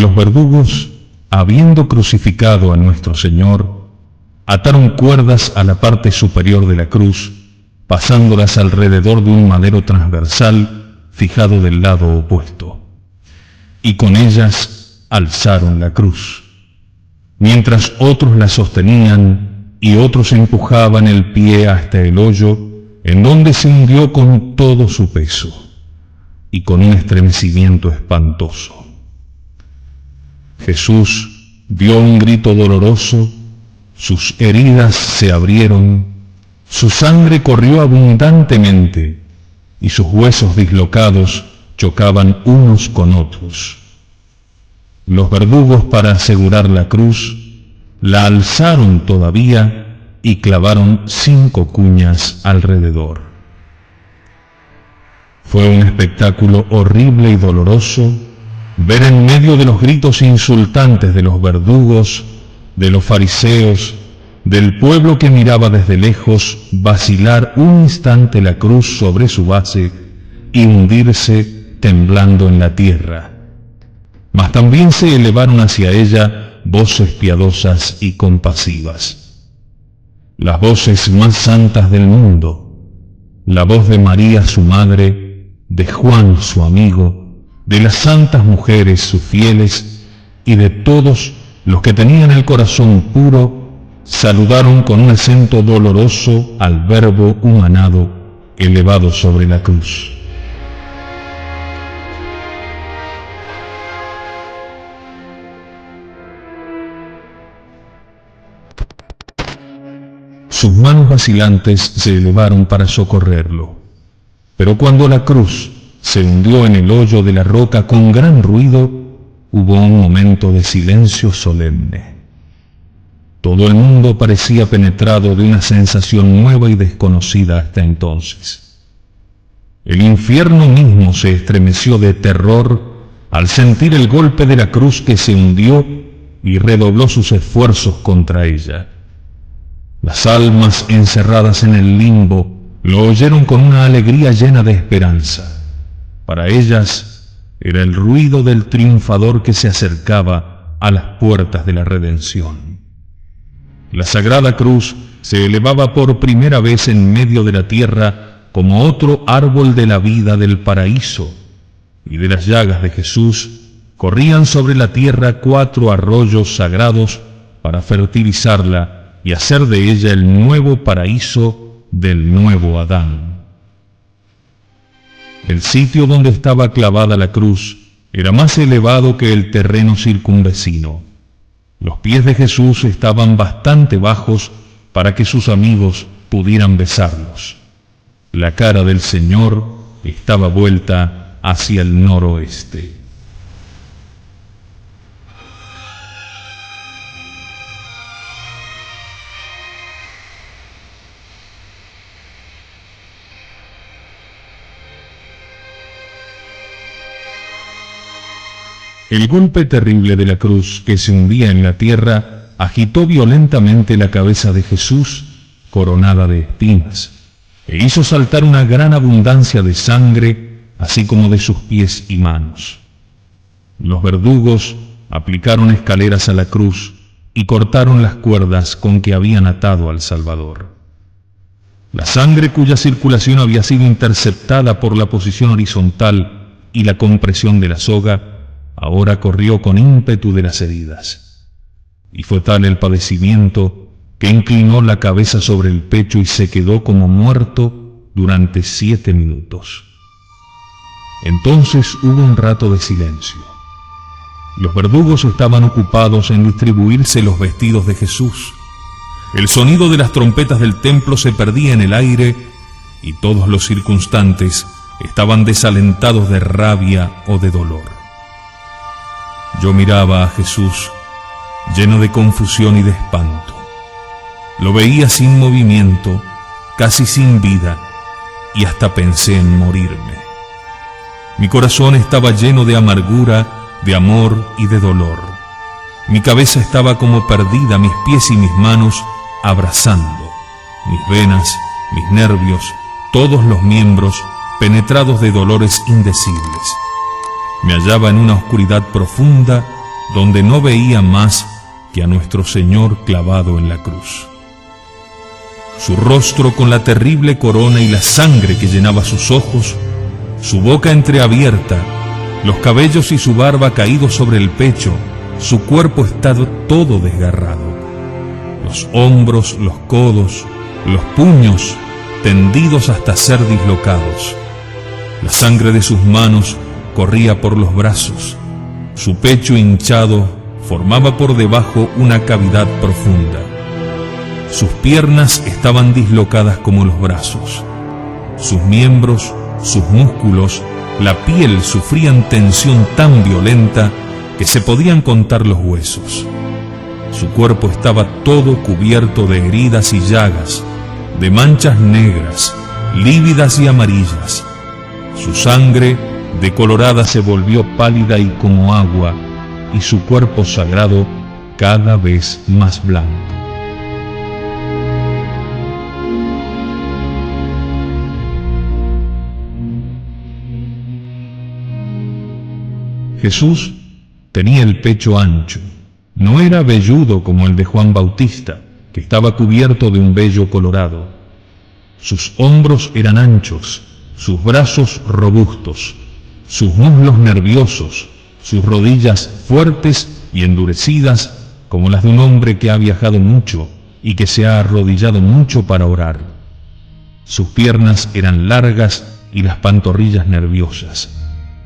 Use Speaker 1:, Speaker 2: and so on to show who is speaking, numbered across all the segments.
Speaker 1: Los verdugos, habiendo crucificado a nuestro Señor, ataron cuerdas a la parte superior de la cruz, pasándolas alrededor de un madero transversal fijado del lado opuesto, y con ellas alzaron la cruz, mientras otros la sostenían y otros empujaban el pie hasta el hoyo, en donde se hundió con todo su peso, y con un estremecimiento espantoso. Jesús dio un grito doloroso, sus heridas se abrieron, su sangre corrió abundantemente, y sus huesos dislocados chocaban unos con otros. Los verdugos, para asegurar la cruz, la alzaron todavía y clavaron 5 cuñas alrededor. Fue un espectáculo horrible y doloroso ver en medio de los gritos insultantes de los verdugos, de los fariseos, del pueblo que miraba desde lejos, vacilar un instante la cruz sobre su base y hundirse temblando en la tierra. Mas también se elevaron hacia ella voces piadosas y compasivas. Las voces más santas del mundo, la voz de María su madre, de Juan su amigo, de las santas mujeres sus fieles y de todos los que tenían el corazón puro, saludaron con un acento doloroso al Verbo humanado elevado sobre la cruz. Sus manos vacilantes se elevaron para socorrerlo, pero cuando la cruz se hundió en el hoyo de la roca con gran ruido, hubo un momento de silencio solemne. Todo el mundo parecía penetrado de una sensación nueva y desconocida hasta entonces. El infierno mismo se estremeció de terror al sentir el golpe de la cruz que se hundió y redobló sus esfuerzos contra ella. Las almas encerradas en el limbo lo oyeron con una alegría llena de esperanza. Para ellas era el ruido del triunfador que se acercaba a las puertas de la redención. La sagrada cruz se elevaba por primera vez en medio de la tierra como otro árbol de la vida del paraíso, y de las llagas de Jesús corrían sobre la tierra 4 arroyos sagrados para fertilizarla y hacer de ella el nuevo paraíso del nuevo Adán. El sitio donde estaba clavada la cruz era más elevado que el terreno circunvecino. Los pies de Jesús estaban bastante bajos para que sus amigos pudieran besarlos. La cara del Señor estaba vuelta hacia el noroeste. El golpe terrible de la cruz que se hundía en la tierra agitó violentamente la cabeza de Jesús, coronada de espinas, e hizo saltar una gran abundancia de sangre, así como de sus pies y manos. Los verdugos aplicaron escaleras a la cruz y cortaron las cuerdas con que habían atado al Salvador. La sangre cuya circulación había sido interceptada por la posición horizontal y la compresión de la soga, ahora corrió con ímpetu de las heridas. Y fue tal el padecimiento que inclinó la cabeza sobre el pecho y se quedó como muerto durante 7 minutos. Entonces hubo un rato de silencio. Los verdugos estaban ocupados en distribuirse los vestidos de Jesús. El sonido de las trompetas del templo se perdía en el aire y todos los circunstantes estaban desalentados de rabia o de dolor. Yo miraba a Jesús lleno de confusión y de espanto. Lo veía sin movimiento, casi sin vida, y hasta pensé en morirme. Mi corazón estaba lleno de amargura, de amor y de dolor. Mi cabeza estaba como perdida, mis pies y mis manos abrazando, mis venas, mis nervios, todos los miembros penetrados de dolores indecibles. Me hallaba en una oscuridad profunda donde no veía más que a nuestro Señor clavado en la cruz. Su rostro con la terrible corona y la sangre que llenaba sus ojos, su boca entreabierta, los cabellos y su barba caídos sobre el pecho, su cuerpo estaba todo desgarrado. Los hombros, los codos, los puños tendidos hasta ser dislocados. La sangre de sus manos corría por los brazos. Su pecho hinchado formaba por debajo una cavidad profunda. Sus piernas estaban dislocadas como los brazos. Sus miembros, sus músculos, la piel sufrían tensión tan violenta que se podían contar los huesos. Su cuerpo estaba todo cubierto de heridas y llagas, de manchas negras, lívidas y amarillas. Su sangre, decolorada, se volvió pálida y como agua, y su cuerpo sagrado cada vez más blanco. Jesús tenía el pecho ancho. No era velludo como el de Juan Bautista, que estaba cubierto de un vello colorado. Sus hombros eran anchos, sus brazos robustos, sus muslos nerviosos, sus rodillas fuertes y endurecidas como las de un hombre que ha viajado mucho y que se ha arrodillado mucho para orar. Sus piernas eran largas y las pantorrillas nerviosas.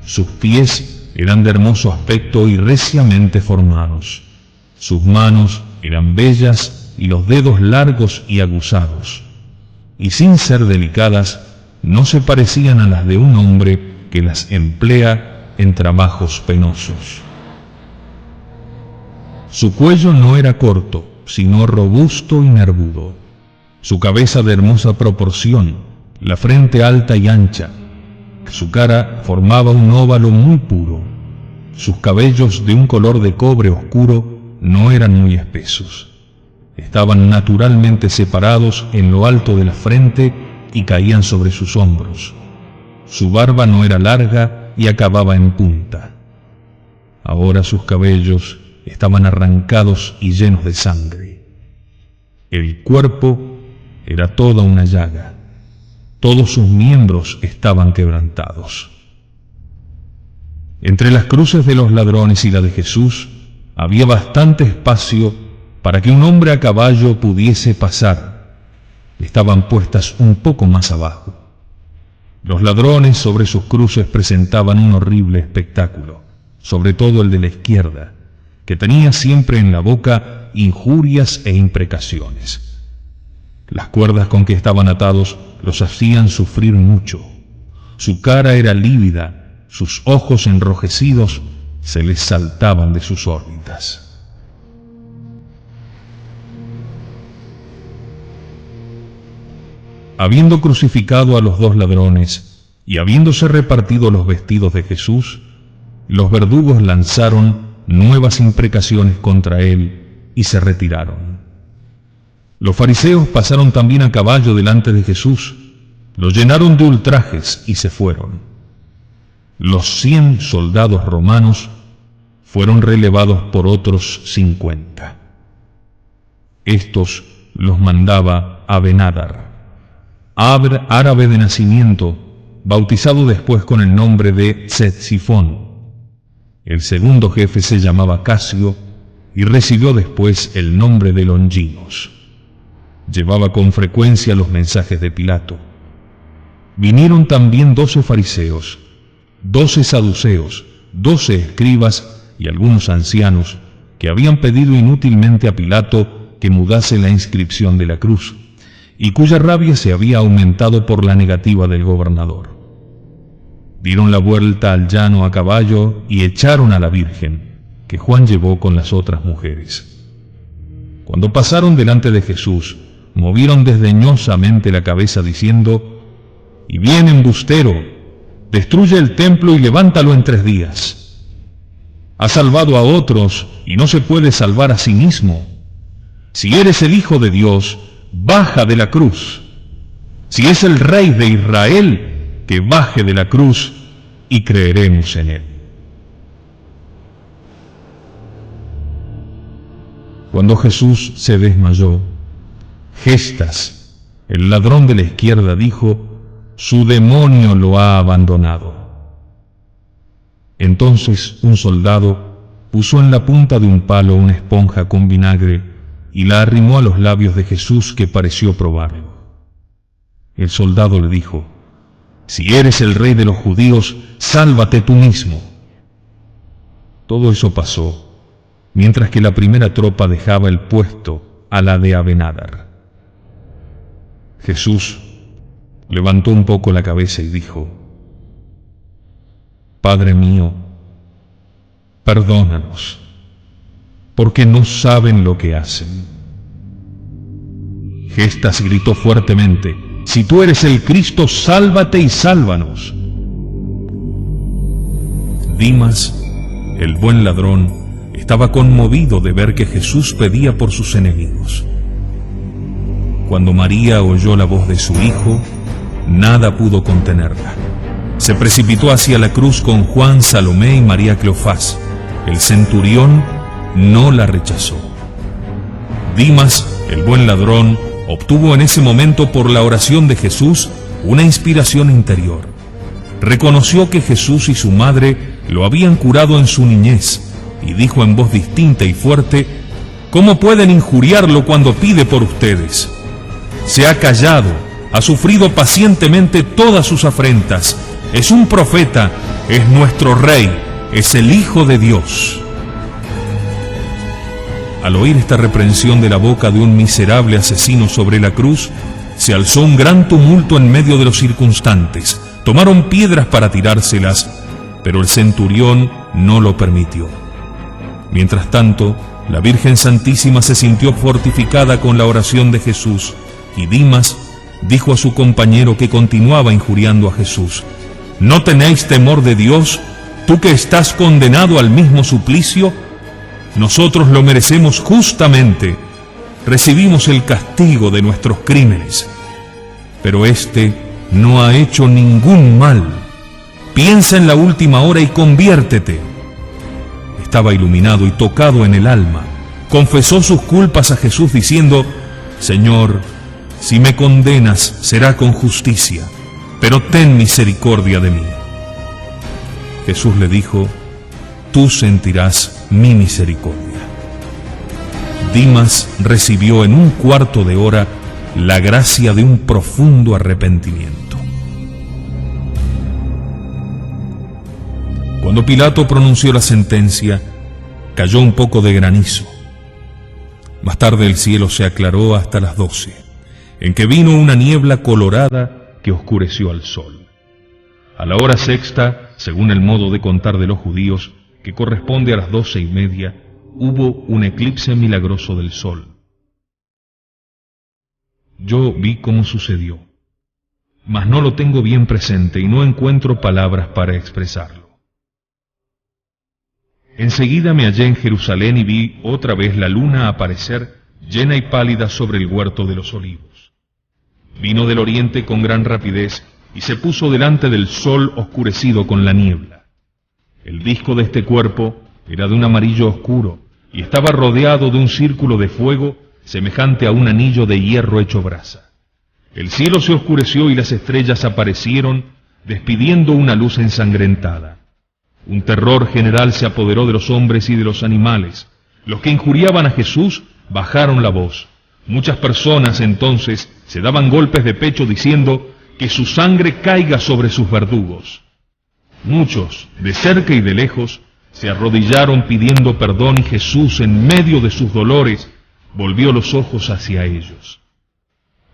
Speaker 1: Sus pies eran de hermoso aspecto y reciamente formados. Sus manos eran bellas y los dedos largos y aguzados, y sin ser delicadas, no se parecían a las de un hombre que las emplea en trabajos penosos. Su cuello no era corto, sino robusto y nervudo. Su cabeza de hermosa proporción, la frente alta y ancha. Su cara formaba un óvalo muy puro. Sus cabellos de un color de cobre oscuro no eran muy espesos. Estaban naturalmente separados en lo alto de la frente y caían sobre sus hombros. Su barba no era larga y acababa en punta. Ahora sus cabellos estaban arrancados y llenos de sangre. El cuerpo era toda una llaga. Todos sus miembros estaban quebrantados. Entre las cruces de los ladrones y la de Jesús había bastante espacio para que un hombre a caballo pudiese pasar. Estaban puestas un poco más abajo. Los ladrones sobre sus cruces presentaban un horrible espectáculo, sobre todo el de la izquierda, que tenía siempre en la boca injurias e imprecaciones. Las cuerdas con que estaban atados los hacían sufrir mucho. Su cara era lívida, sus ojos enrojecidos se les saltaban de sus órbitas. Habiendo crucificado a los dos ladrones y habiéndose repartido los vestidos de Jesús, los verdugos lanzaron nuevas imprecaciones contra él y se retiraron. Los fariseos pasaron también a caballo delante de Jesús, lo llenaron de ultrajes y se fueron. Los 100 soldados romanos fueron relevados por otros 50. Estos los mandaba Abenadar, árabe de nacimiento, bautizado después con el nombre de Ctesifón. El segundo jefe se llamaba Casio y recibió después el nombre de Longinos. Llevaba con frecuencia los mensajes de Pilato. Vinieron también 12 fariseos, 12 saduceos, 12 escribas y algunos ancianos que habían pedido inútilmente a Pilato que mudase la inscripción de la cruz, y cuya rabia se había aumentado por la negativa del gobernador. Dieron la vuelta al llano a caballo y echaron a la Virgen, que Juan llevó con las otras mujeres. Cuando pasaron delante de Jesús, movieron desdeñosamente la cabeza diciendo: «Y bien, embustero, destruye el templo y levántalo en 3 días. Ha salvado a otros y no se puede salvar a sí mismo. Si eres el Hijo de Dios, baja de la cruz. Si es el Rey de Israel, que baje de la cruz y creeremos en él». Cuando Jesús se desmayó, Gestas, el ladrón de la izquierda, dijo: «Su demonio lo ha abandonado». Entonces un soldado puso en la punta de un palo una esponja con vinagre y la arrimó a los labios de Jesús, que pareció probarlo. El soldado le dijo: «Si eres el rey de los judíos, sálvate tú mismo». Todo eso pasó mientras que la primera tropa dejaba el puesto a la de Abenadar. Jesús levantó un poco la cabeza y dijo: «Padre mío, perdónanos, porque no saben lo que hacen». Gestas gritó fuertemente: «Si tú eres el Cristo, sálvate y sálvanos». Dimas, el buen ladrón, estaba conmovido de ver que Jesús pedía por sus enemigos. Cuando María oyó la voz de su hijo, nada pudo contenerla. Se precipitó hacia la cruz con Juan, Salomé y María Cleofás. El centurión no la rechazó. Dimas, el buen ladrón, obtuvo en ese momento, por la oración de Jesús, una inspiración interior. Reconoció que Jesús y su madre lo habían curado en su niñez, y dijo en voz distinta y fuerte: «¿Cómo pueden injuriarlo cuando pide por ustedes? Se ha callado, ha sufrido pacientemente todas sus afrentas. Es un profeta, es nuestro rey, es el Hijo de Dios». Al oír esta reprensión de la boca de un miserable asesino sobre la cruz, se alzó un gran tumulto en medio de los circunstantes. Tomaron piedras para tirárselas, pero el centurión no lo permitió. Mientras tanto, la Virgen Santísima se sintió fortificada con la oración de Jesús, y Dimas dijo a su compañero que continuaba injuriando a Jesús: «¿No tenéis temor de Dios, tú que estás condenado al mismo suplicio? Nosotros lo merecemos justamente, recibimos el castigo de nuestros crímenes, pero éste no ha hecho ningún mal. Piensa en la última hora y conviértete». Estaba iluminado y tocado en el alma. Confesó sus culpas a Jesús diciendo: «Señor, si me condenas será con justicia, pero ten misericordia de mí». Jesús le dijo: «Tú sentirás mi misericordia». Dimas recibió en un cuarto de hora la gracia de un profundo arrepentimiento. Cuando Pilato pronunció la sentencia, cayó un poco de granizo. Más tarde el cielo se aclaró hasta las 12, en que vino una niebla colorada que oscureció al sol. A la hora sexta, según el modo de contar de los judíos, que corresponde a las 12:30, hubo un eclipse milagroso del sol. Yo vi cómo sucedió, mas no lo tengo bien presente y no encuentro palabras para expresarlo. Enseguida me hallé en Jerusalén y vi otra vez la luna aparecer llena y pálida sobre el huerto de los olivos. Vino del oriente con gran rapidez y se puso delante del sol oscurecido con la niebla. El disco de este cuerpo era de un amarillo oscuro y estaba rodeado de un círculo de fuego semejante a un anillo de hierro hecho brasa. El cielo se oscureció y las estrellas aparecieron, despidiendo una luz ensangrentada. Un terror general se apoderó de los hombres y de los animales. Los que injuriaban a Jesús bajaron la voz. Muchas personas entonces se daban golpes de pecho diciendo: «Que su sangre caiga sobre sus verdugos». Muchos, de cerca y de lejos, se arrodillaron pidiendo perdón, y Jesús, en medio de sus dolores, volvió los ojos hacia ellos.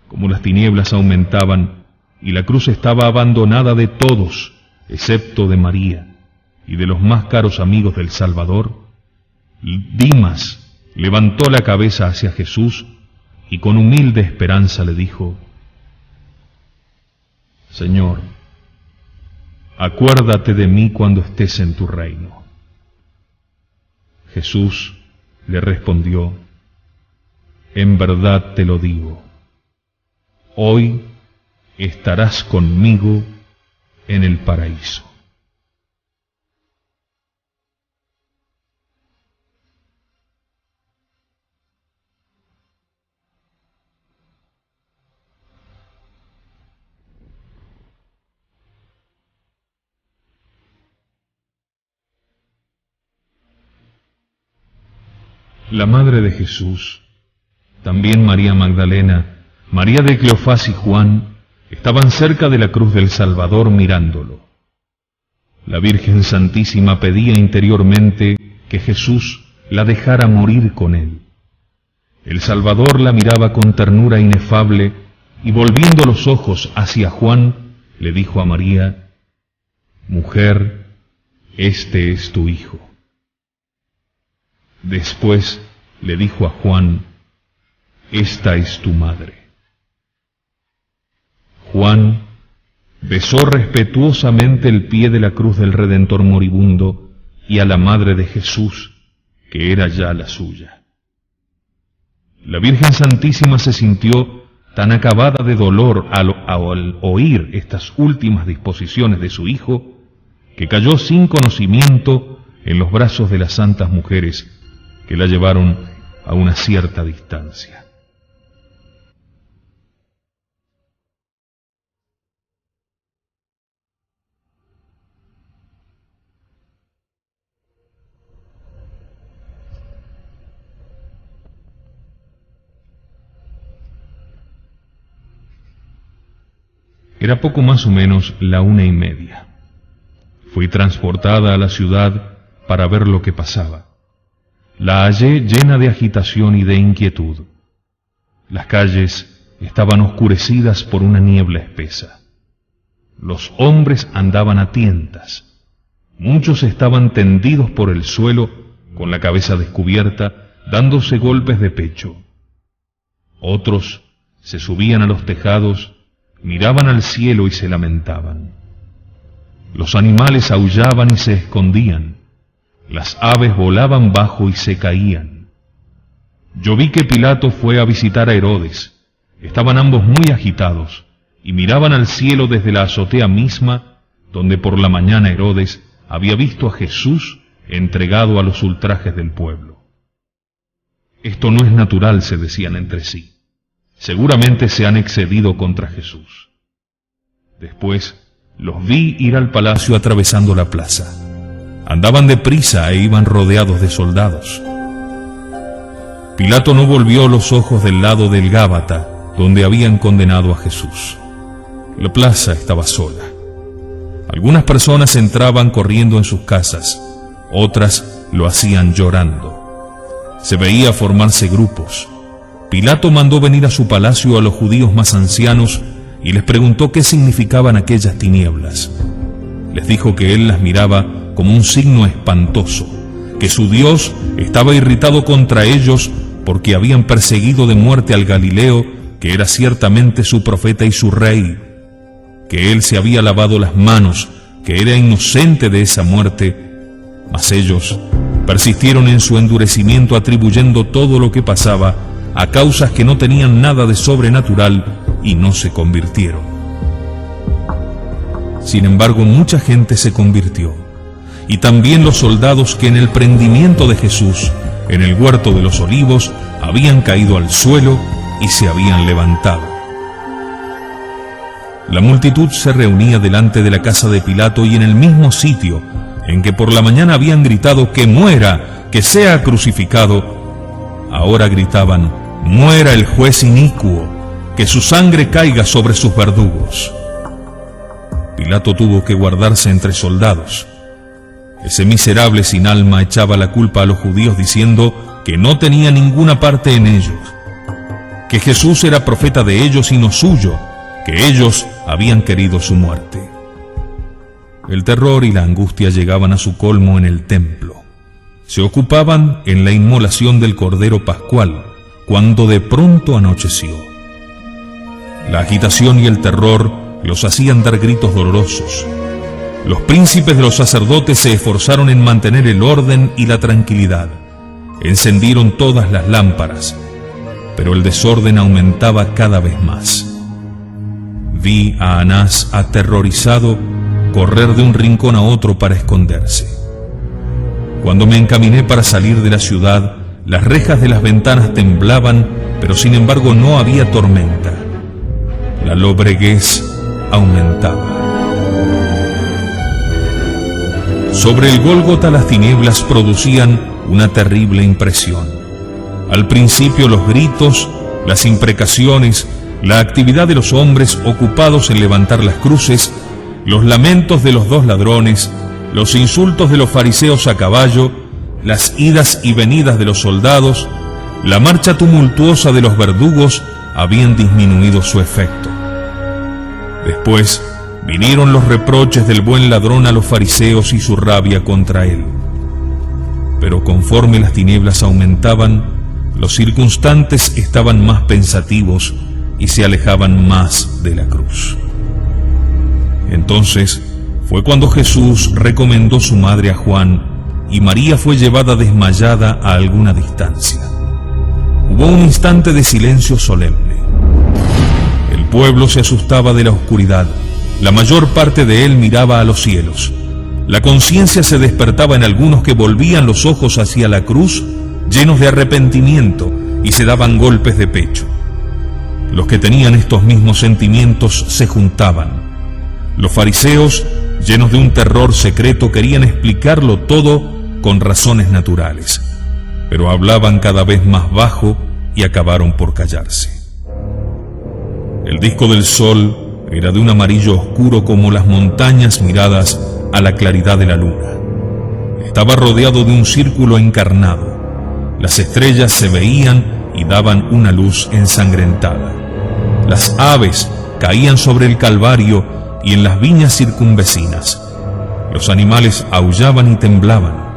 Speaker 1: Como las tinieblas aumentaban y la cruz estaba abandonada de todos, excepto de María y de los más caros amigos del Salvador, Dimas levantó la cabeza hacia Jesús y con humilde esperanza le dijo: «Señor, acuérdate de mí cuando estés en tu reino». Jesús le respondió: «En verdad te lo digo, hoy estarás conmigo en el paraíso». La madre de Jesús, también María Magdalena, María de Cleofás y Juan, estaban cerca de la cruz del Salvador mirándolo. La Virgen Santísima pedía interiormente que Jesús la dejara morir con él. El Salvador la miraba con ternura inefable y volviendo los ojos hacia Juan, le dijo a María: «Mujer, este es tu hijo». Después le dijo a Juan: «Esta es tu madre». Juan besó respetuosamente el pie de la cruz del Redentor moribundo y a la madre de Jesús, que era ya la suya. La Virgen Santísima se sintió tan acabada de dolor al oír estas últimas disposiciones de su hijo, que cayó sin conocimiento en los brazos de las santas mujeres que la llevaron a una cierta distancia. Era poco más o menos la 1:30. Fui transportada a la ciudad para ver lo que pasaba. La hallé llena de agitación y de inquietud. Las calles estaban oscurecidas por una niebla espesa. Los hombres andaban a tientas. Muchos estaban tendidos por el suelo, con la cabeza descubierta, dándose golpes de pecho. Otros se subían a los tejados, miraban al cielo y se lamentaban. Los animales aullaban y se escondían. Las aves volaban bajo y se caían. Yo vi que Pilato fue a visitar a Herodes. Estaban ambos muy agitados y miraban al cielo desde la azotea misma, donde por la mañana Herodes había visto a Jesús entregado a los ultrajes del pueblo. Esto no es natural, se decían entre sí. Seguramente se han excedido contra Jesús. Después los vi ir al palacio atravesando la plaza. Andaban deprisa e iban rodeados de soldados. Pilato no volvió los ojos del lado del Gábata, donde habían condenado a Jesús. La plaza estaba sola. Algunas personas entraban corriendo en sus casas, otras lo hacían llorando. Se veía formarse grupos. Pilato mandó venir a su palacio a los judíos más ancianos y les preguntó qué significaban aquellas tinieblas. Les dijo que él las miraba como un signo espantoso, que su Dios estaba irritado contra ellos porque habían perseguido de muerte al Galileo, que era ciertamente su profeta y su rey, que él se había lavado las manos, que era inocente de esa muerte, mas ellos persistieron en su endurecimiento atribuyendo todo lo que pasaba a causas que no tenían nada de sobrenatural y no se convirtieron. Sin embargo, mucha gente se convirtió, y también los soldados que en el prendimiento de Jesús, en el huerto de los Olivos, habían caído al suelo y se habían levantado. La multitud se reunía delante de la casa de Pilato y en el mismo sitio en que por la mañana habían gritado que muera, que sea crucificado, ahora gritaban: muera el juez inicuo, que su sangre caiga sobre sus verdugos. Pilato tuvo que guardarse entre soldados. Ese miserable sin alma echaba la culpa a los judíos diciendo que no tenía ninguna parte en ellos, que Jesús era profeta de ellos y no suyo, que ellos habían querido su muerte. El terror y la angustia llegaban a su colmo en el templo. Se ocupaban en la inmolación del Cordero Pascual, cuando de pronto anocheció. La agitación y el terror los hacían dar gritos dolorosos. Los príncipes de los sacerdotes se esforzaron en mantener el orden y la tranquilidad. Encendieron todas las lámparas, pero el desorden aumentaba cada vez más. Vi a Anás aterrorizado correr de un rincón a otro para esconderse. Cuando me encaminé para salir de la ciudad, las rejas de las ventanas temblaban, pero sin embargo no había tormenta. La lobreguez aumentaba. Sobre el Gólgota las tinieblas producían una terrible impresión. Al principio los gritos, las imprecaciones, la actividad de los hombres ocupados en levantar las cruces, los lamentos de los dos ladrones, los insultos de los fariseos a caballo, las idas y venidas de los soldados, la marcha tumultuosa de los verdugos habían disminuido su efecto. Después vinieron los reproches del buen ladrón a los fariseos y su rabia contra él. Pero conforme las tinieblas aumentaban, los circunstantes estaban más pensativos y se alejaban más de la cruz. Entonces fue cuando Jesús recomendó su madre a Juan y María fue llevada desmayada a alguna distancia. Hubo un instante de silencio solemne. El pueblo se asustaba de la oscuridad. La mayor parte de él miraba a los cielos. La conciencia se despertaba en algunos que volvían los ojos hacia la cruz, llenos de arrepentimiento, y se daban golpes de pecho. Los que tenían estos mismos sentimientos se juntaban. Los fariseos, llenos de un terror secreto, querían explicarlo todo con razones naturales, pero hablaban cada vez más bajo y acabaron por callarse. El disco del sol era de un amarillo oscuro como las montañas miradas a la claridad de la luna. Estaba rodeado de un círculo encarnado. Las estrellas se veían y daban una luz ensangrentada. Las aves caían sobre el Calvario y en las viñas circunvecinas. Los animales aullaban y temblaban.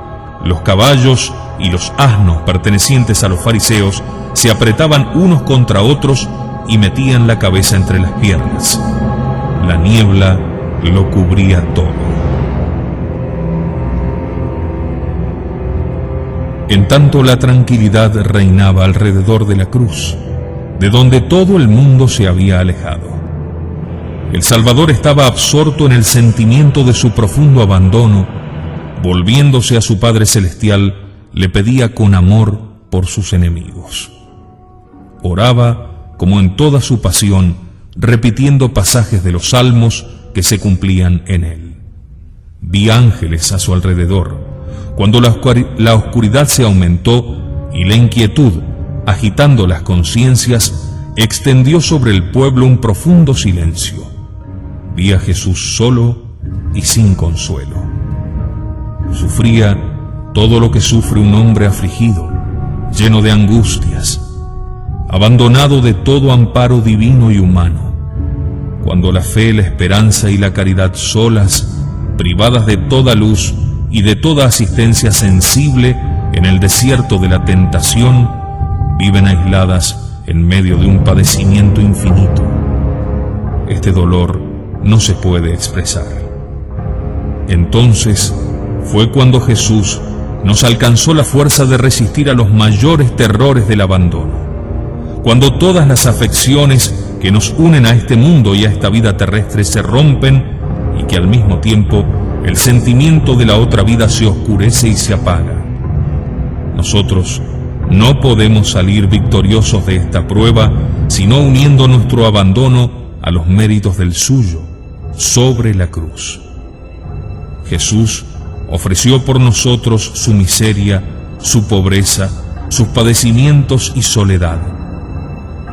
Speaker 1: Los caballos y los asnos pertenecientes a los fariseos se apretaban unos contra otros y metían la cabeza entre las piernas. La niebla lo cubría todo. En tanto la tranquilidad reinaba alrededor de la cruz, de donde todo el mundo se había alejado. El Salvador estaba absorto en el sentimiento de su profundo abandono. Volviéndose a su Padre Celestial, le pedía con amor por sus enemigos. Oraba, como en toda su pasión, repitiendo pasajes de los salmos que se cumplían en él. Vi ángeles a su alrededor. Cuando la oscuridad se aumentó y la inquietud, agitando las conciencias, extendió sobre el pueblo un profundo silencio. Vi a Jesús solo y sin consuelo. Sufría todo lo que sufre un hombre afligido, lleno de angustias, abandonado de todo amparo divino y humano. Cuando la fe, la esperanza y la caridad solas, privadas de toda luz y de toda asistencia sensible en el desierto de la tentación, viven aisladas en medio de un padecimiento infinito. Este dolor no se puede expresar. Entonces fue cuando Jesús nos alcanzó la fuerza de resistir a los mayores terrores del abandono. Cuando todas las afecciones que nos unen a este mundo y a esta vida terrestre se rompen y que al mismo tiempo el sentimiento de la otra vida se oscurece y se apaga. Nosotros no podemos salir victoriosos de esta prueba sino uniendo nuestro abandono a los méritos del suyo sobre la cruz. Jesús ofreció por nosotros su miseria, su pobreza, sus padecimientos y soledad.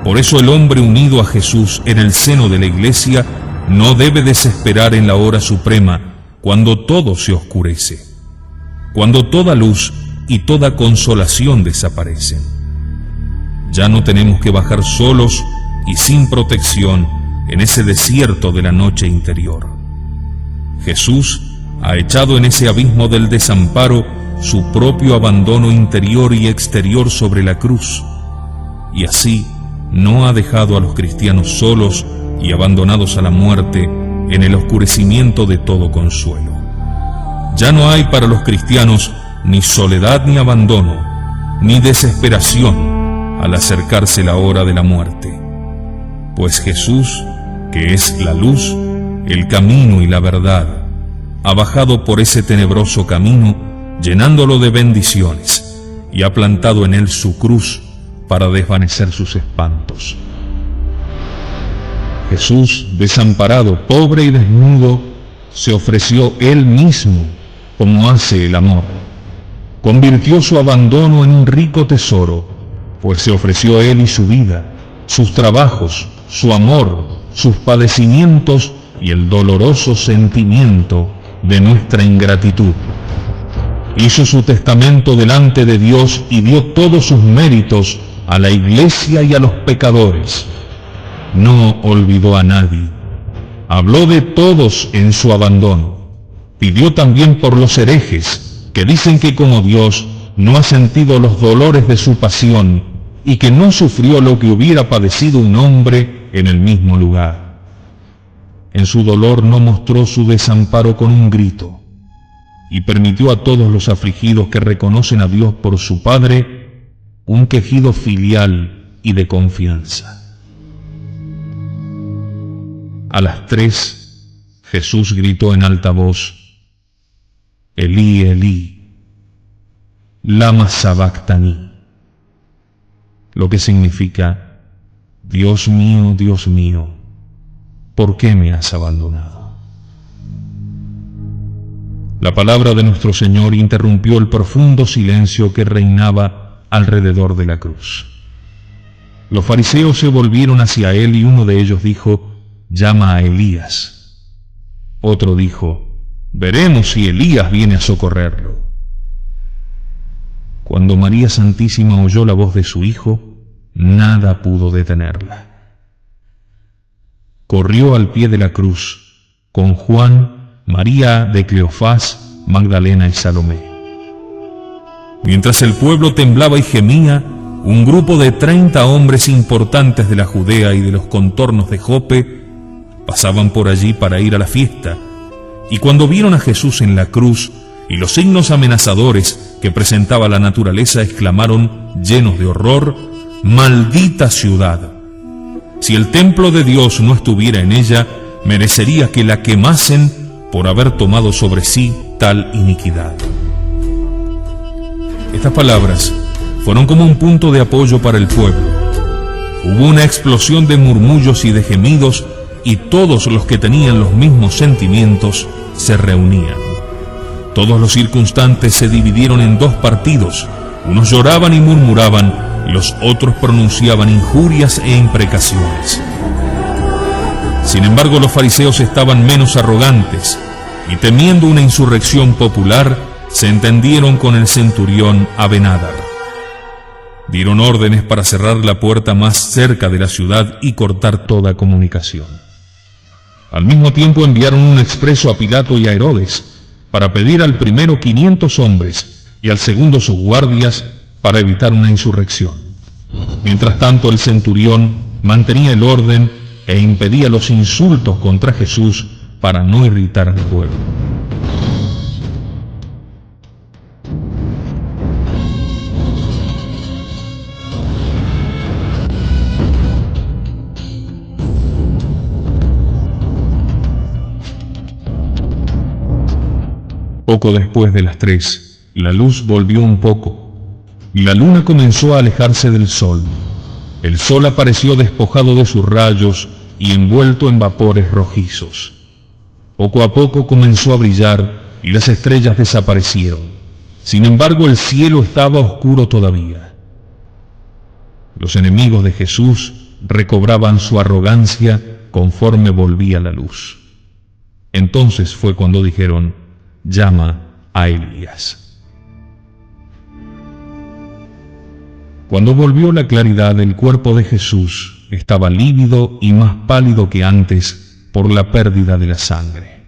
Speaker 1: Por eso el hombre unido a Jesús en el seno de la Iglesia no debe desesperar en la hora suprema, cuando todo se oscurece, cuando toda luz y toda consolación desaparecen. Ya no tenemos que bajar solos y sin protección en ese desierto de la noche interior. Jesús ha echado en ese abismo del desamparo su propio abandono interior y exterior sobre la cruz, y así no ha dejado a los cristianos solos y abandonados a la muerte en el oscurecimiento de todo consuelo. Ya no hay para los cristianos ni soledad ni abandono, ni desesperación al acercarse la hora de la muerte, pues Jesús, que es la luz, el camino y la verdad, ha bajado por ese tenebroso camino, llenándolo de bendiciones, y ha plantado en él su cruz para desvanecer sus espantos. Jesús, desamparado, pobre y desnudo, se ofreció él mismo, como hace el amor. Convirtió su abandono en un rico tesoro, pues se ofreció Él y su vida, sus trabajos, su amor, sus padecimientos y el doloroso sentimiento de nuestra ingratitud. Hizo su testamento delante de Dios y dio todos sus méritos a la Iglesia y a los pecadores. No olvidó a nadie. Habló de todos en su abandono. Pidió también por los herejes, que dicen que como Dios no ha sentido los dolores de su pasión y que no sufrió lo que hubiera padecido un hombre en el mismo lugar. En su dolor no mostró su desamparo con un grito, y permitió a todos los afligidos que reconocen a Dios por su Padre un quejido filial y de confianza. A las 3, Jesús gritó en alta voz: Elí, Elí, lama sabactani, lo que significa: Dios mío, ¿por qué me has abandonado? La palabra de nuestro Señor interrumpió el profundo silencio que reinaba alrededor de la cruz. Los fariseos se volvieron hacia él y uno de ellos dijo: llama a Elías. Otro dijo: veremos si Elías viene a socorrerlo. Cuando María Santísima oyó la voz de su hijo, nada pudo detenerla. Corrió al pie de la cruz, con Juan, María de Cleofás, Magdalena y Salomé. Mientras el pueblo temblaba y gemía, un grupo de 30 hombres importantes de la Judea y de los contornos de Jope pasaban por allí para ir a la fiesta, y cuando vieron a Jesús en la cruz y los signos amenazadores que presentaba la naturaleza, exclamaron, llenos de horror: ¡maldita ciudad! Si el templo de Dios no estuviera en ella, merecería que la quemasen por haber tomado sobre sí tal iniquidad. Estas palabras fueron como un punto de apoyo para el pueblo. Hubo una explosión de murmullos y de gemidos, y todos los que tenían los mismos sentimientos se reunían. Todos los circunstantes se dividieron en 2 partidos. Unos lloraban y murmuraban, y los otros pronunciaban injurias e imprecaciones. Sin embargo, los fariseos estaban menos arrogantes, y temiendo una insurrección popular, se entendieron con el centurión Abenadar. Dieron órdenes para cerrar la puerta más cerca de la ciudad y cortar toda comunicación. Al mismo tiempo enviaron un expreso a Pilato y a Herodes, para pedir al primero 500 hombres y al segundo sus guardias, para evitar una insurrección. Mientras tanto, el centurión mantenía el orden e impedía los insultos contra Jesús para no irritar al pueblo. Poco después de las 3, la luz volvió un poco, y la luna comenzó a alejarse del sol. El sol apareció despojado de sus rayos y envuelto en vapores rojizos. Poco a poco comenzó a brillar y las estrellas desaparecieron. Sin embargo, el cielo estaba oscuro todavía. Los enemigos de Jesús recobraban su arrogancia conforme volvía la luz. Entonces fue cuando dijeron: llama a Elías. Cuando volvió la claridad, el cuerpo de Jesús estaba lívido y más pálido que antes por la pérdida de la sangre.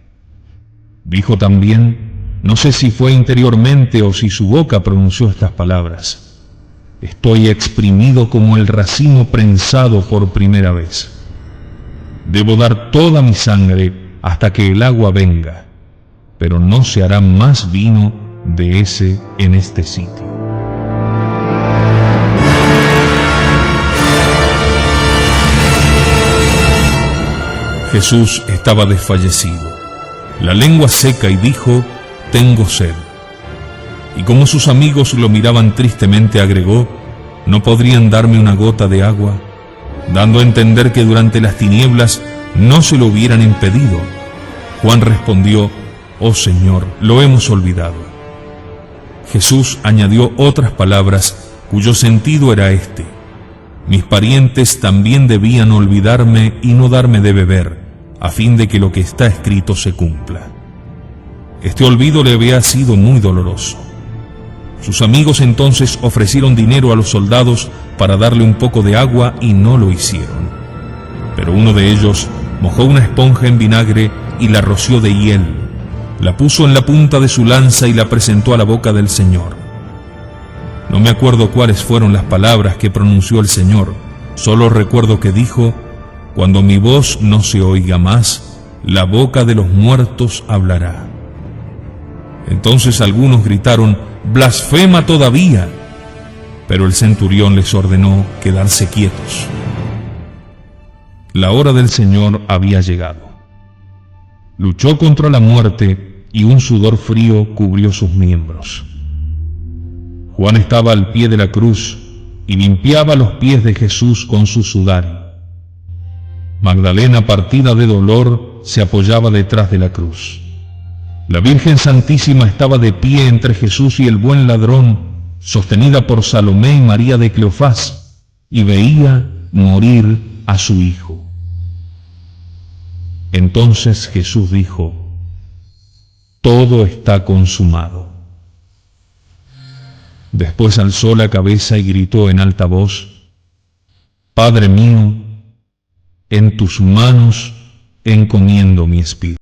Speaker 1: Dijo también, no sé si fue interiormente o si su boca pronunció estas palabras: estoy exprimido como el racimo prensado por primera vez. Debo dar toda mi sangre hasta que el agua venga, pero no se hará más vino de ese en este sitio. Jesús estaba desfallecido, la lengua seca, y dijo: tengo sed. Y como sus amigos lo miraban tristemente, agregó: ¿no podrían darme una gota de agua? Dando a entender que durante las tinieblas no se lo hubieran impedido. Juan respondió: oh Señor, lo hemos olvidado. Jesús añadió otras palabras cuyo sentido era este: mis parientes también debían olvidarme y no darme de beber, a fin de que lo que está escrito se cumpla. Este olvido le había sido muy doloroso. Sus amigos entonces ofrecieron dinero a los soldados para darle un poco de agua y no lo hicieron. Pero uno de ellos mojó una esponja en vinagre y la roció de hiel, la puso en la punta de su lanza y la presentó a la boca del Señor. No me acuerdo cuáles fueron las palabras que pronunció el Señor, solo recuerdo que dijo: cuando mi voz no se oiga más, la boca de los muertos hablará. Entonces algunos gritaron: ¡blasfema todavía! Pero el centurión les ordenó quedarse quietos. La hora del Señor había llegado. Luchó contra la muerte y un sudor frío cubrió sus miembros. Juan estaba al pie de la cruz y limpiaba los pies de Jesús con su sudario. Magdalena, partida de dolor, se apoyaba detrás de la cruz. La Virgen Santísima estaba de pie entre Jesús y el buen ladrón, sostenida por Salomé y María de Cleofás, y veía morir a su hijo. Entonces Jesús dijo: todo está consumado. Después alzó la cabeza y gritó en alta voz: Padre mío, en tus manos encomiendo mi espíritu.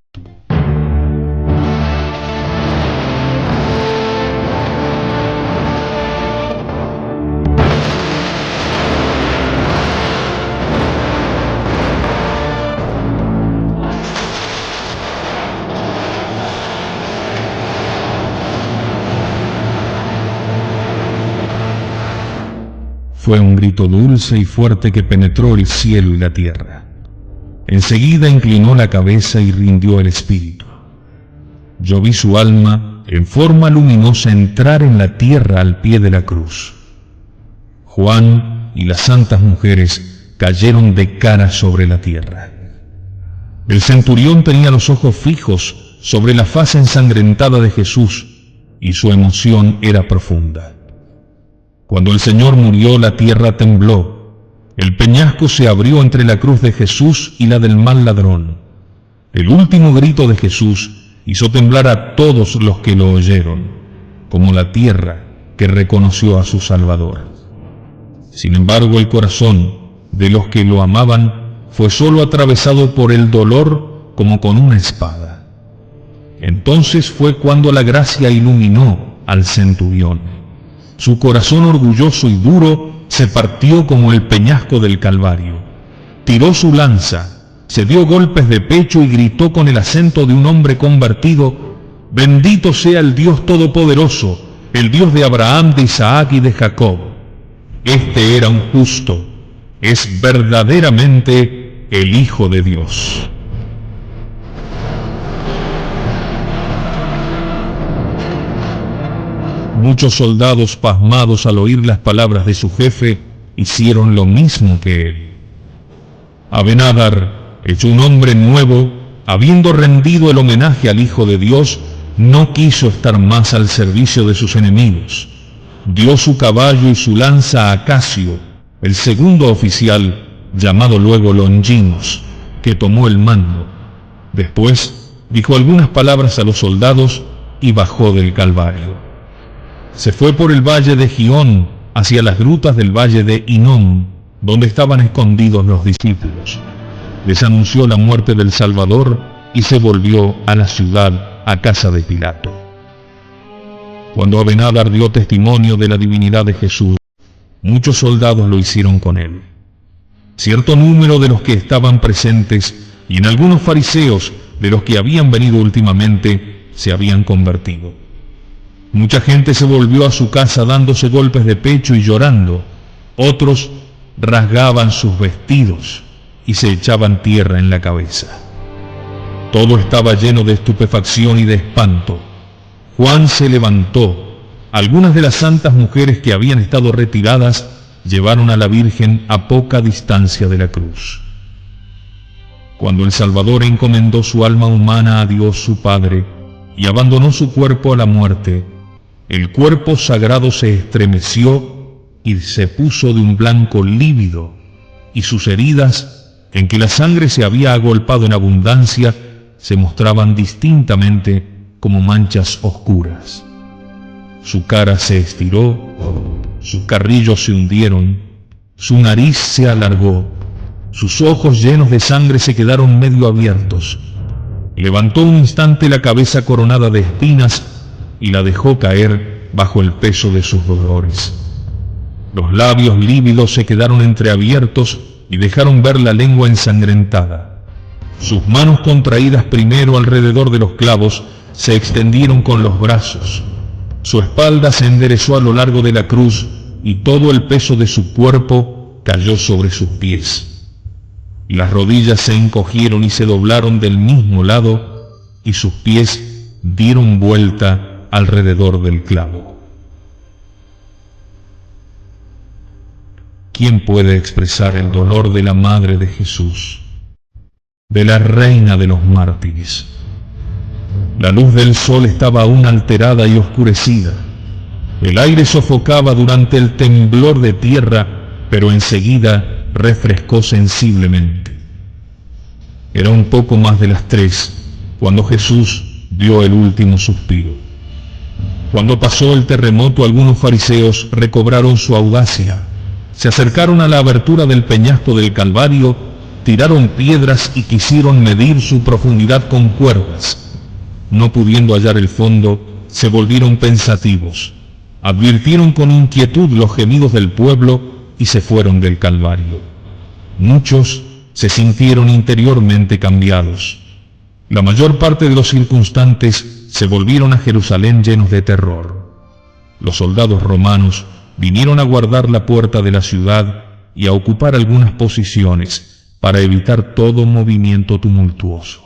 Speaker 1: Fue un grito dulce y fuerte que penetró el cielo y la tierra. Enseguida inclinó la cabeza y rindió el espíritu. Yo vi su alma en forma luminosa entrar en la tierra al pie de la cruz. Juan y las santas mujeres cayeron de cara sobre la tierra. El centurión tenía los ojos fijos sobre la faz ensangrentada de Jesús y su emoción era profunda. Cuando el Señor murió, la tierra tembló. El peñasco se abrió entre la cruz de Jesús y la del mal ladrón. El último grito de Jesús hizo temblar a todos los que lo oyeron, como la tierra que reconoció a su Salvador. Sin embargo, el corazón de los que lo amaban fue solo atravesado por el dolor como con una espada. Entonces fue cuando la gracia iluminó al centurión. Su corazón orgulloso y duro se partió como el peñasco del Calvario. Tiró su lanza, se dio golpes de pecho y gritó con el acento de un hombre convertido: Bendito sea el Dios Todopoderoso, el Dios de Abraham, de Isaac y de Jacob. Este era un justo, es verdaderamente el Hijo de Dios. Muchos soldados, pasmados al oír las palabras de su jefe, hicieron lo mismo que él. Abenadar, hecho un hombre nuevo, habiendo rendido el homenaje al Hijo de Dios, no quiso estar más al servicio de sus enemigos. Dio su caballo y su lanza a Casio, el segundo oficial, llamado luego Longinos, que tomó el mando. Después dijo algunas palabras a los soldados y bajó del Calvario. Se fue por el valle de Gión hacia las grutas del valle de Hinnom, donde estaban escondidos los discípulos. Les anunció la muerte del Salvador y se volvió a la ciudad, a casa de Pilato. Cuando Abenadar dio testimonio de la divinidad de Jesús, muchos soldados lo hicieron con él. Cierto número de los que estaban presentes y en algunos fariseos de los que habían venido últimamente se habían convertido. Mucha gente se volvió a su casa dándose golpes de pecho y llorando. Otros rasgaban sus vestidos y se echaban tierra en la cabeza. Todo estaba lleno de estupefacción y de espanto. Juan se levantó. Algunas de las santas mujeres que habían estado retiradas llevaron a la Virgen a poca distancia de la cruz. Cuando el Salvador encomendó su alma humana a Dios su Padre y abandonó su cuerpo a la muerte, el cuerpo sagrado se estremeció y se puso de un blanco lívido, y sus heridas, en que la sangre se había agolpado en abundancia, se mostraban distintamente como manchas oscuras. Su cara se estiró, sus carrillos se hundieron, su nariz se alargó, sus ojos llenos de sangre se quedaron medio abiertos. Levantó un instante la cabeza coronada de espinas y la dejó caer bajo el peso de sus dolores. Los labios lívidos se quedaron entreabiertos y dejaron ver la lengua ensangrentada. Sus manos contraídas primero alrededor de los clavos se extendieron con los brazos. Su espalda se enderezó a lo largo de la cruz y todo el peso de su cuerpo cayó sobre sus pies. Las rodillas se encogieron y se doblaron del mismo lado y sus pies dieron vuelta alrededor del clavo. ¿Quién puede expresar el dolor de la Madre de Jesús, de la Reina de los mártires? La luz del sol estaba aún alterada y oscurecida. El aire sofocaba durante el temblor de tierra, pero enseguida refrescó sensiblemente. Era un poco más de las 3 cuando Jesús dio el último suspiro. Cuando pasó el terremoto, algunos fariseos recobraron su audacia. Se acercaron a la abertura del peñasco del Calvario, tiraron piedras y quisieron medir su profundidad con cuerdas. No pudiendo hallar el fondo, se volvieron pensativos. Advirtieron con inquietud los gemidos del pueblo y se fueron del Calvario. Muchos se sintieron interiormente cambiados. La mayor parte de los circunstantes se volvieron a Jerusalén llenos de terror. Los soldados romanos vinieron a guardar la puerta de la ciudad y a ocupar algunas posiciones para evitar todo movimiento tumultuoso.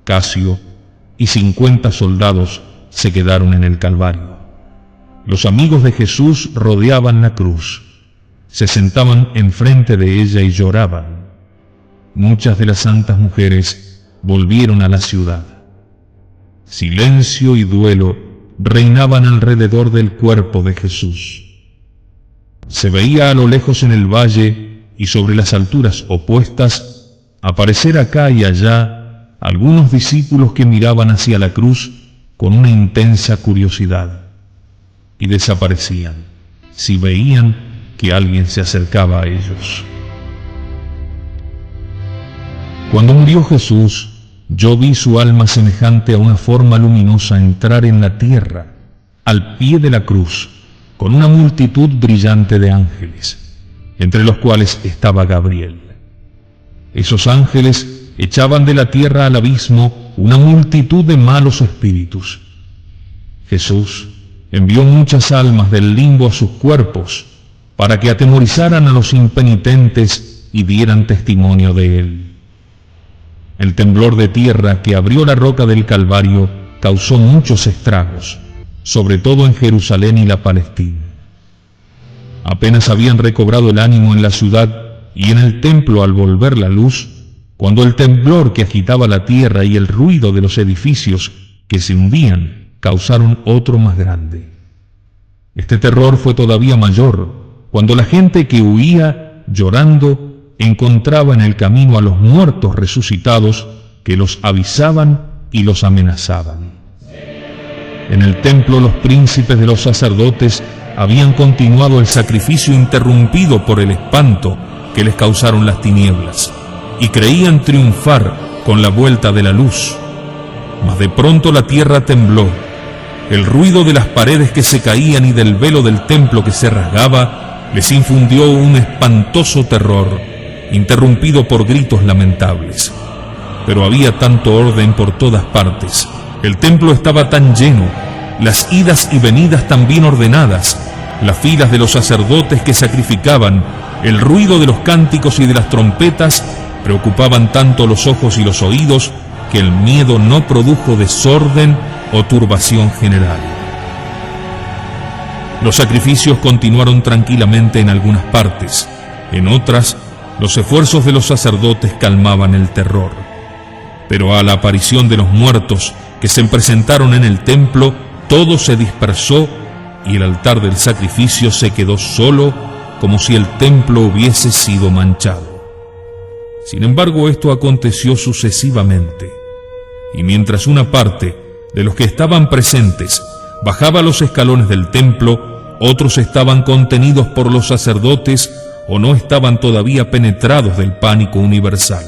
Speaker 1: Casio y 50 soldados se quedaron en el Calvario. Los amigos de Jesús rodeaban la cruz, se sentaban enfrente de ella y lloraban. Muchas de las santas mujeres volvieron a la ciudad. Silencio y duelo reinaban alrededor del cuerpo de Jesús. Se veía a lo lejos en el valle y sobre las alturas opuestas aparecer acá y allá algunos discípulos que miraban hacia la cruz con una intensa curiosidad y desaparecían si veían que alguien se acercaba a ellos. Cuando murió Jesús, yo vi su alma semejante a una forma luminosa entrar en la tierra, al pie de la cruz, con una multitud brillante de ángeles, entre los cuales estaba Gabriel. Esos ángeles echaban de la tierra al abismo una multitud de malos espíritus. Jesús envió muchas almas del limbo a sus cuerpos para que atemorizaran a los impenitentes y dieran testimonio de él. El temblor de tierra que abrió la roca del Calvario causó muchos estragos, sobre todo en Jerusalén y la Palestina. Apenas habían recobrado el ánimo en la ciudad y en el templo al volver la luz, cuando el temblor que agitaba la tierra y el ruido de los edificios que se hundían causaron otro más grande. Este terror fue todavía mayor cuando la gente que huía llorando encontraba en el camino a los muertos resucitados que los avisaban y los amenazaban. En el templo los príncipes de los sacerdotes habían continuado el sacrificio interrumpido por el espanto que les causaron las tinieblas, y creían triunfar con la vuelta de la luz. Mas de pronto la tierra tembló. El ruido de las paredes que se caían y del velo del templo que se rasgaba les infundió un espantoso terror, interrumpido por gritos lamentables. Pero había tanto orden por todas partes. El templo estaba tan lleno, las idas y venidas tan bien ordenadas, las filas de los sacerdotes que sacrificaban, el ruido de los cánticos y de las trompetas preocupaban tanto los ojos y los oídos que el miedo no produjo desorden o turbación general. Los sacrificios continuaron tranquilamente en algunas partes, en otras, los esfuerzos de los sacerdotes calmaban el terror. Pero a la aparición de los muertos que se presentaron en el templo, todo se dispersó y el altar del sacrificio se quedó solo, como si el templo hubiese sido manchado. Sin embargo, esto aconteció sucesivamente, y mientras una parte de los que estaban presentes bajaba los escalones del templo, otros estaban contenidos por los sacerdotes o no estaban todavía penetrados del pánico universal.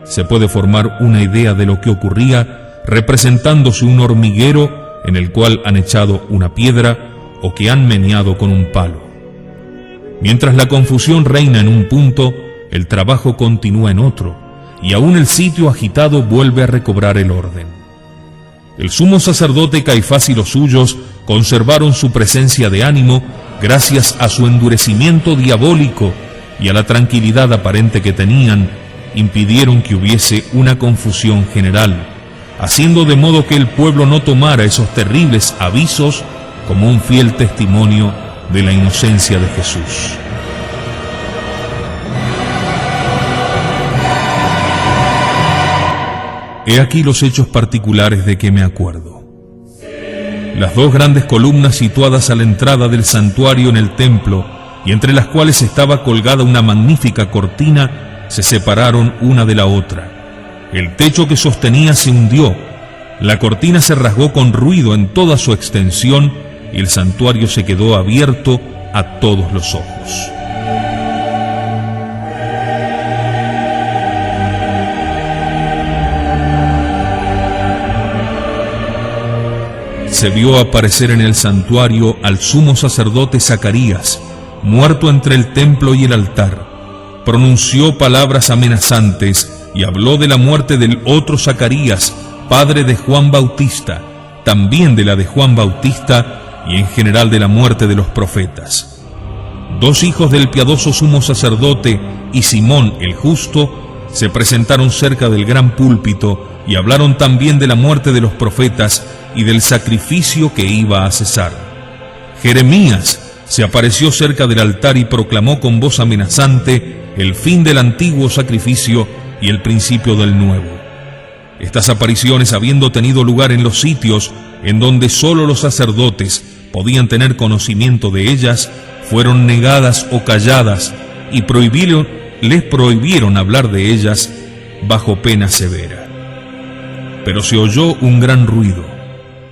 Speaker 1: Se puede formar una idea de lo que ocurría representándose un hormiguero en el cual han echado una piedra o que han meneado con un palo. Mientras la confusión reina en un punto, el trabajo continúa en otro, y aún el sitio agitado vuelve a recobrar el orden. El sumo sacerdote Caifás y los suyos conservaron su presencia de ánimo gracias a su endurecimiento diabólico y a la tranquilidad aparente que tenían, impidieron que hubiese una confusión general, haciendo de modo que el pueblo no tomara esos terribles avisos como un fiel testimonio de la inocencia de Jesús. He aquí los hechos particulares de que me acuerdo. Las dos grandes columnas situadas a la entrada del santuario en el templo, y entre las cuales estaba colgada una magnífica cortina, se separaron una de la otra. El techo que sostenía se hundió, la cortina se rasgó con ruido en toda su extensión, y el santuario se quedó abierto a todos los ojos. Se vio aparecer en el santuario al sumo sacerdote Zacarías, muerto entre el templo y el altar. Pronunció palabras amenazantes y habló de la muerte del otro Zacarías, padre de Juan Bautista, también de la de Juan Bautista y en general de la muerte de los profetas. Dos hijos del piadoso sumo sacerdote y Simón el justo se presentaron cerca del gran púlpito y hablaron también de la muerte de los profetas y del sacrificio que iba a cesar. Jeremías se apareció cerca del altar y proclamó con voz amenazante el fin del antiguo sacrificio y el principio del nuevo. Estas apariciones, habiendo tenido lugar en los sitios en donde sólo los sacerdotes podían tener conocimiento de ellas, fueron negadas o calladas y les prohibieron hablar de ellas bajo pena severa. Pero se oyó un gran ruido.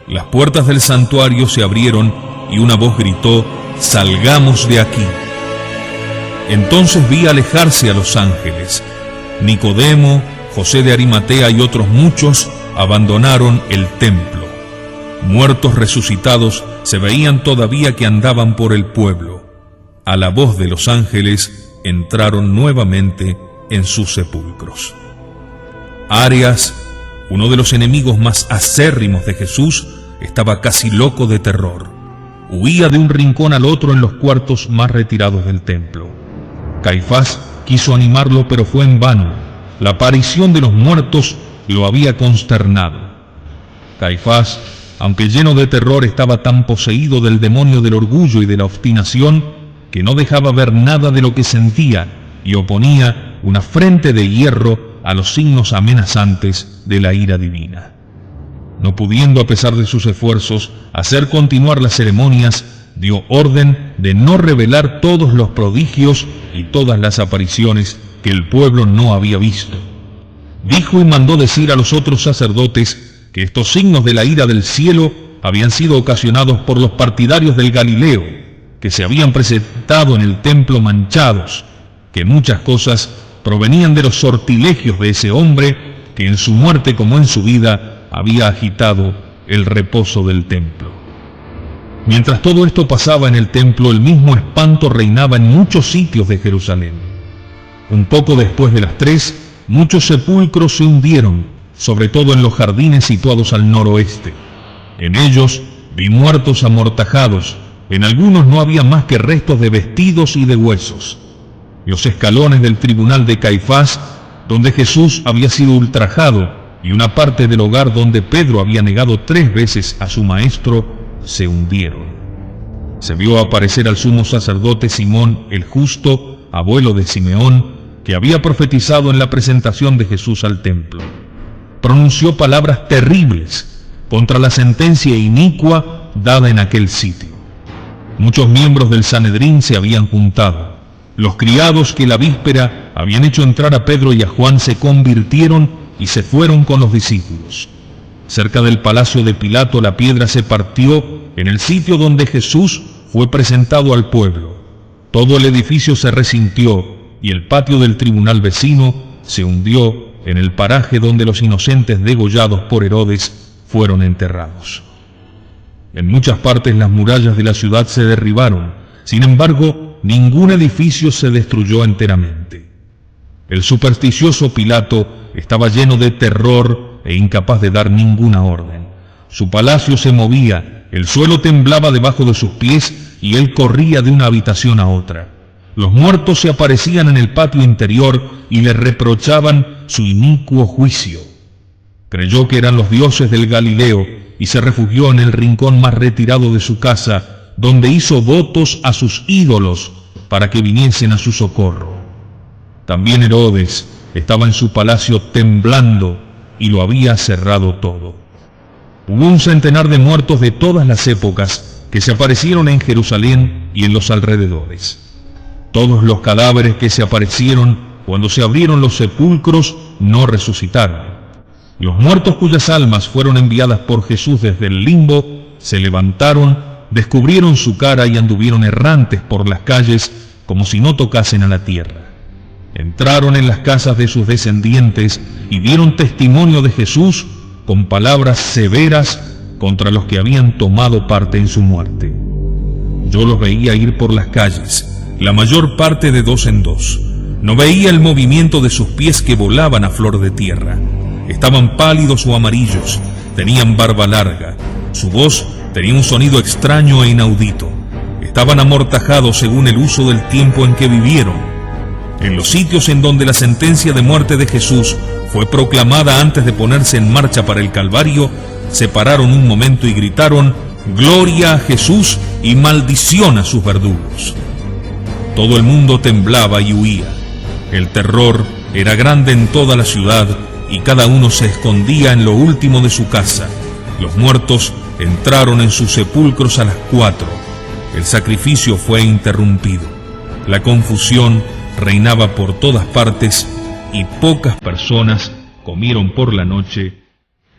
Speaker 1: Las puertas del santuario se abrieron y una voz gritó: «¡Salgamos de aquí!». Entonces vi alejarse a los ángeles. Nicodemo, José de Arimatea y otros muchos abandonaron el templo. Muertos resucitados se veían todavía que andaban por el pueblo. A la voz de los ángeles entraron nuevamente en sus sepulcros. Arias, uno de los enemigos más acérrimos de Jesús, estaba casi loco de terror. Huía de un rincón al otro en los cuartos más retirados del templo. Caifás quiso animarlo, pero fue en vano. La aparición de los muertos lo había consternado. Caifás, aunque lleno de terror, estaba tan poseído del demonio del orgullo y de la obstinación que no dejaba ver nada de lo que sentía y oponía una frente de hierro a los signos amenazantes de la ira divina. No pudiendo, a pesar de sus esfuerzos, hacer continuar las ceremonias, dio orden de no revelar todos los prodigios y todas las apariciones que el pueblo no había visto. Dijo y mandó decir a los otros sacerdotes que estos signos de la ira del cielo habían sido ocasionados por los partidarios del Galileo, que se habían presentado en el templo manchados, que muchas cosas provenían de los sortilegios de ese hombre que en su muerte como en su vida había agitado el reposo del templo. Mientras todo esto pasaba en el templo, el mismo espanto reinaba en muchos sitios de Jerusalén. Un poco después de las 3, muchos sepulcros se hundieron, sobre todo en los jardines situados al noroeste. En ellos vi muertos amortajados, en algunos no había más que restos de vestidos y de huesos. Los escalones del tribunal de Caifás, donde Jesús había sido ultrajado, y una parte del hogar donde Pedro había negado 3 veces a su maestro, se hundieron. Se vio aparecer al sumo sacerdote Simón el justo, abuelo de Simeón, que había profetizado en la presentación de Jesús al templo. Pronunció palabras terribles contra la sentencia inicua dada en aquel sitio. Muchos miembros del Sanedrín se habían juntado. Los criados que la víspera habían hecho entrar a Pedro y a Juan se convirtieron y se fueron con los discípulos. Cerca del palacio de Pilato la piedra se partió en el sitio donde Jesús fue presentado al pueblo. Todo el edificio se resintió y el patio del tribunal vecino se hundió en el paraje donde los inocentes degollados por Herodes fueron enterrados. En muchas partes las murallas de la ciudad se derribaron, sin embargo, ningún edificio se destruyó enteramente. El supersticioso Pilato estaba lleno de terror e incapaz de dar ninguna orden. Su palacio se movía, el suelo temblaba debajo de sus pies y él corría de una habitación a otra. Los muertos se aparecían en el patio interior y le reprochaban su inicuo juicio. Creyó que eran los dioses del Galileo y se refugió en el rincón más retirado de su casa, donde hizo votos a sus ídolos para que viniesen a su socorro. También Herodes estaba en su palacio temblando y lo había cerrado todo. Hubo un centenar de muertos de todas las épocas que se aparecieron en Jerusalén y en los alrededores. Todos los cadáveres que se aparecieron cuando se abrieron los sepulcros no resucitaron. Los muertos cuyas almas fueron enviadas por Jesús desde el limbo se levantaron, descubrieron su cara y anduvieron errantes por las calles como si no tocasen a la tierra. Entraron en las casas de sus descendientes y dieron testimonio de Jesús con palabras severas contra los que habían tomado parte en su muerte. Yo los veía ir por las calles, la mayor parte de dos en dos. No veía el movimiento de sus pies que volaban a flor de tierra. Estaban pálidos o amarillos, tenían barba larga. Su voz tenía un sonido extraño e inaudito. Estaban amortajados según el uso del tiempo en que vivieron. En los sitios en donde la sentencia de muerte de Jesús fue proclamada antes de ponerse en marcha para el Calvario, se pararon un momento y gritaron: «Gloria a Jesús y maldición a sus verdugos». Todo el mundo temblaba y huía. El terror era grande en toda la ciudad y cada uno se escondía en lo último de su casa. Los muertos entraron en sus sepulcros a las 4. El sacrificio fue interrumpido. La confusión reinaba por todas partes y pocas personas comieron por la noche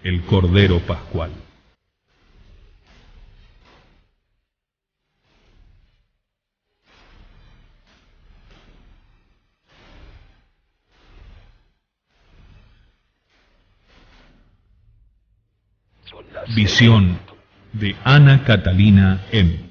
Speaker 1: el Cordero Pascual. Visión de Ana Catalina M.